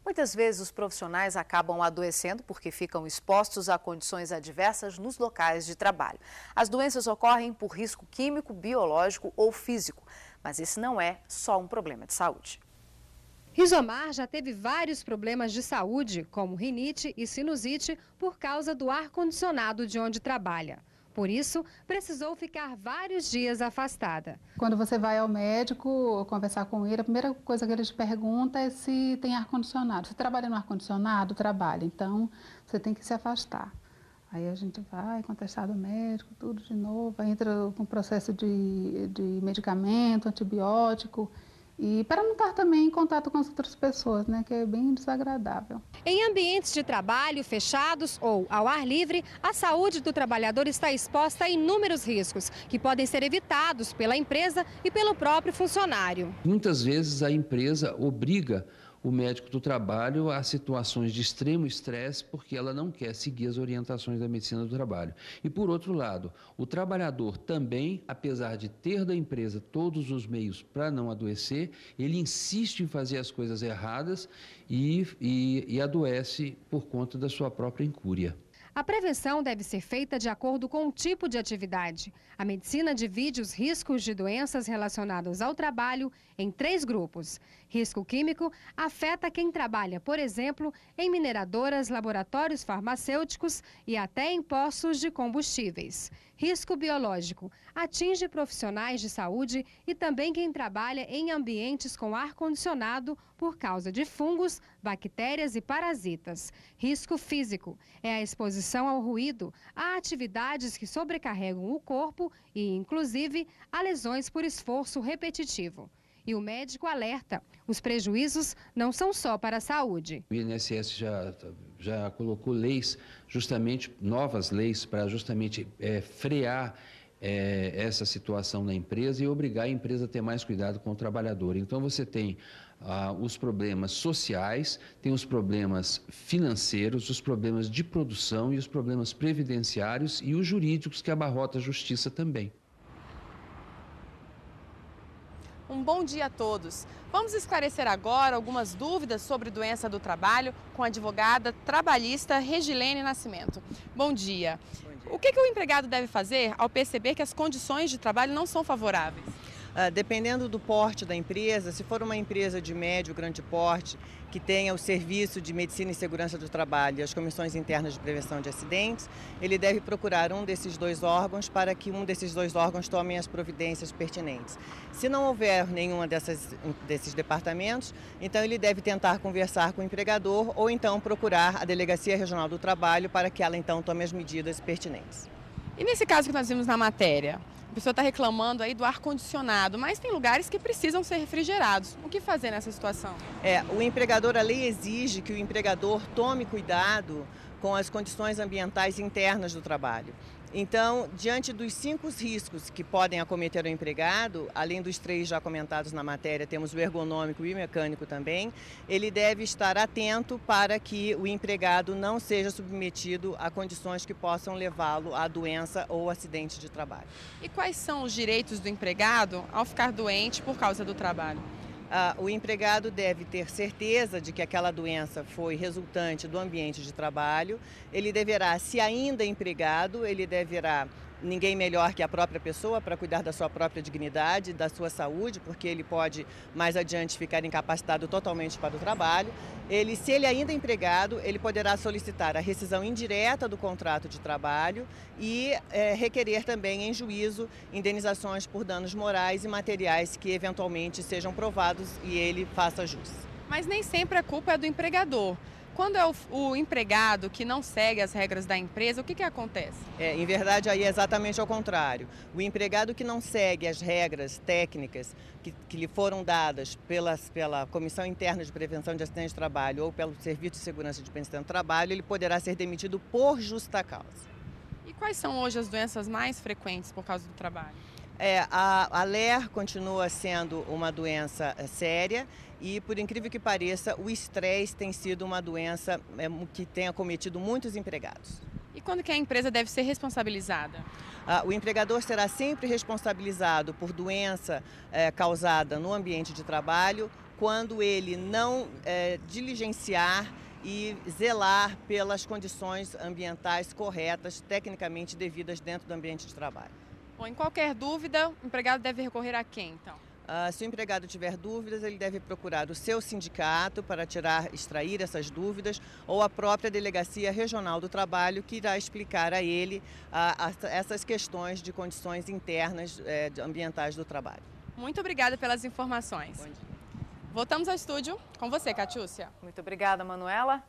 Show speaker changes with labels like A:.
A: Muitas vezes os profissionais acabam adoecendo porque ficam expostos a condições adversas nos locais de trabalho. As doenças ocorrem por risco químico, biológico ou físico, mas esse não é só um problema de saúde.
B: Rizomar já teve vários problemas de saúde, como rinite e sinusite, por causa do ar-condicionado de onde trabalha. Por isso, precisou ficar vários dias afastada.
C: Quando você vai ao médico conversar com ele, a primeira coisa que ele te pergunta é se tem ar-condicionado. Você trabalha no ar-condicionado? Trabalha. Então, você tem que se afastar. Aí a gente vai com atestado médico, tudo de novo, entra com processo de medicamento, antibiótico. E para não estar também em contato com as outras pessoas, né, que é bem desagradável.
B: Em ambientes de trabalho fechados ou ao ar livre, a saúde do trabalhador está exposta a inúmeros riscos, que podem ser evitados pela empresa e pelo próprio funcionário.
D: Muitas vezes a empresa obriga o médico do trabalho a situações de extremo estresse porque ela não quer seguir as orientações da medicina do trabalho. E, por outro lado, o trabalhador também, apesar de ter da empresa todos os meios para não adoecer, ele insiste em fazer as coisas erradas e adoece por conta da sua própria incúria.
B: A prevenção deve ser feita de acordo com o tipo de atividade. A medicina divide os riscos de doenças relacionadas ao trabalho em 3 grupos. Risco químico afeta quem trabalha, por exemplo, em mineradoras, laboratórios farmacêuticos e até em postos de combustíveis. Risco biológico atinge profissionais de saúde e também quem trabalha em ambientes com ar-condicionado por causa de fungos, bactérias e parasitas. Risco físico é a exposição ao ruído, a atividades que sobrecarregam o corpo e, inclusive, a lesões por esforço repetitivo. E o médico alerta, os prejuízos não são só para a saúde.
D: O INSS já colocou leis, novas leis, para justamente frear essa situação na empresa e obrigar a empresa a ter mais cuidado com o trabalhador. Então você tem os problemas sociais, tem os problemas financeiros, os problemas de produção e os problemas previdenciários e os jurídicos que abarrotam a justiça também.
E: Um bom dia a todos. Vamos esclarecer agora algumas dúvidas sobre doença do trabalho com a advogada trabalhista Regilene Nascimento. Bom dia. O que o empregado deve fazer ao perceber que as condições de trabalho não são favoráveis?
F: Dependendo do porte da empresa, se for uma empresa de médio, grande porte, que tenha o Serviço de Medicina e Segurança do Trabalho e as Comissões Internas de Prevenção de Acidentes, ele deve procurar um desses 2 órgãos para que um desses 2 órgãos tome as providências pertinentes. Se não houver nenhuma desses departamentos, então ele deve tentar conversar com o empregador ou então procurar a Delegacia Regional do Trabalho para que ela então tome as medidas pertinentes.
E: E nesse caso que nós vimos na matéria, a pessoa está reclamando aí do ar-condicionado, mas tem lugares que precisam ser refrigerados. O que fazer nessa situação?
F: O empregador, a lei exige que o empregador tome cuidado com as condições ambientais internas do trabalho. Então, diante dos 5 riscos que podem acometer o empregado, além dos 3 já comentados na matéria, temos o ergonômico e o mecânico também, ele deve estar atento para que o empregado não seja submetido a condições que possam levá-lo à doença ou acidente de trabalho.
E: E quais são os direitos do empregado ao ficar doente por causa do trabalho?
F: O empregado deve ter certeza de que aquela doença foi resultante do ambiente de trabalho. Ele deverá, se ainda empregado, ele deverá ninguém melhor que a própria pessoa para cuidar da sua própria dignidade, da sua saúde, porque ele pode mais adiante ficar incapacitado totalmente para o trabalho. Se ele ainda é empregado, ele poderá solicitar a rescisão indireta do contrato de trabalho e requerer também em juízo indenizações por danos morais e materiais que eventualmente sejam provados e ele faça jus.
E: Mas nem sempre a culpa é do empregador. Quando é o empregado que não segue as regras da empresa, o que acontece?
F: Em verdade, aí é exatamente ao contrário. O empregado que não segue as regras técnicas que lhe foram dadas pela Comissão Interna de Prevenção de Acidentes de Trabalho ou pelo Serviço de Segurança de Prevenção do Trabalho, ele poderá ser demitido por justa causa.
E: E quais são hoje as doenças mais frequentes por causa do trabalho?
F: A LER continua sendo uma doença séria e, por incrível que pareça, o estresse tem sido uma doença que tem acometido muitos empregados.
E: E quando que a empresa deve ser responsabilizada?
F: O empregador será sempre responsabilizado por doença causada no ambiente de trabalho quando ele não diligenciar e zelar pelas condições ambientais corretas, tecnicamente devidas dentro do ambiente de trabalho.
E: Bom, em qualquer dúvida, o empregado deve recorrer a quem, então?
F: Se o empregado tiver dúvidas, ele deve procurar o seu sindicato para extrair essas dúvidas, ou a própria Delegacia Regional do Trabalho, que irá explicar a ele essas questões de condições internas ambientais do trabalho.
E: Muito obrigada pelas informações.
F: Bom dia.
E: Voltamos ao estúdio com você, Catiúcia.
A: Muito obrigada, Manuela.